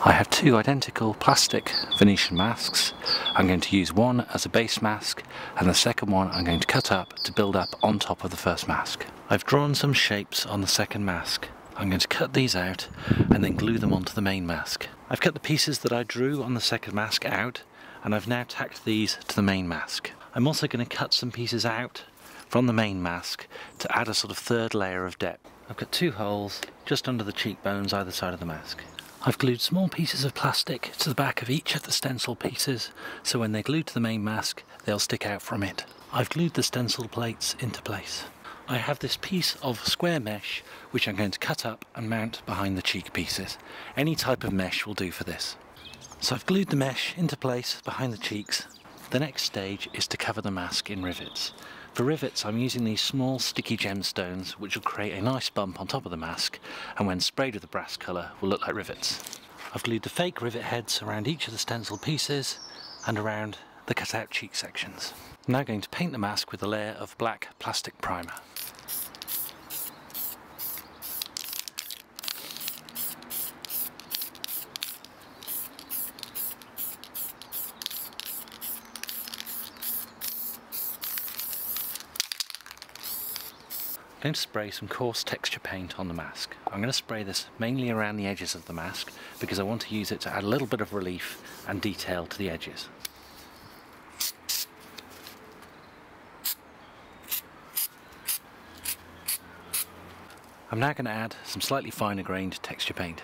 I have two identical plastic Venetian masks. I'm going to use one as a base mask and the second one I'm going to cut up to build up on top of the first mask. I've drawn some shapes on the second mask. I'm going to cut these out and then glue them onto the main mask. I've cut the pieces that I drew on the second mask out and I've now tacked these to the main mask. I'm also going to cut some pieces out from the main mask to add a sort of third layer of depth. I've got two holes just under the cheekbones either side of the mask. I've glued small pieces of plastic to the back of each of the stencil pieces, so when they're glued to the main mask, they'll stick out from it. I've glued the stencil plates into place. I have this piece of square mesh which I'm going to cut up and mount behind the cheek pieces. Any type of mesh will do for this. So I've glued the mesh into place behind the cheeks. The next stage is to cover the mask in rivets. For rivets I'm using these small sticky gemstones which will create a nice bump on top of the mask and when sprayed with the brass colour will look like rivets. I've glued the fake rivet heads around each of the stencil pieces and around the cut out cheek sections. I'm now going to paint the mask with a layer of black plastic primer. I'm going to spray some coarse texture paint on the mask. I'm going to spray this mainly around the edges of the mask because I want to use it to add a little bit of relief and detail to the edges. I'm now going to add some slightly finer grained texture paint.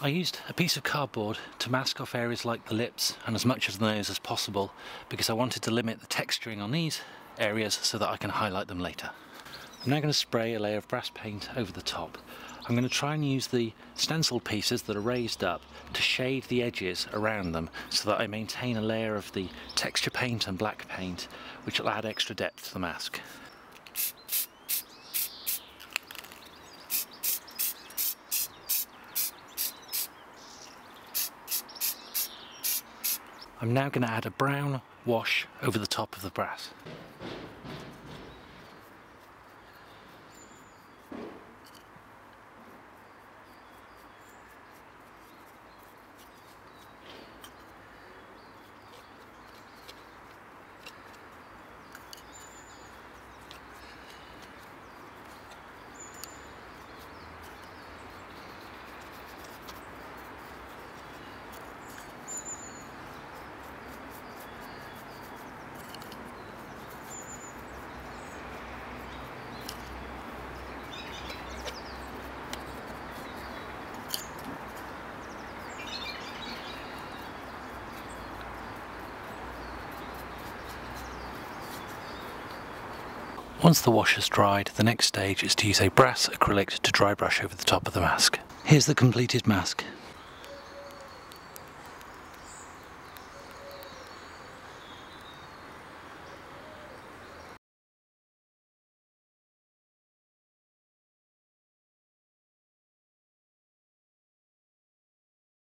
I used a piece of cardboard to mask off areas like the lips and as much of the nose as possible because I wanted to limit the texturing on these areas so that I can highlight them later. I'm now going to spray a layer of brass paint over the top. I'm going to try and use the stencil pieces that are raised up to shade the edges around them so that I maintain a layer of the texture paint and black paint which will add extra depth to the mask. I'm now going to add a brown wash over the top of the brass. Once the wash has dried, the next stage is to use a brass acrylic to dry brush over the top of the mask. Here's the completed mask.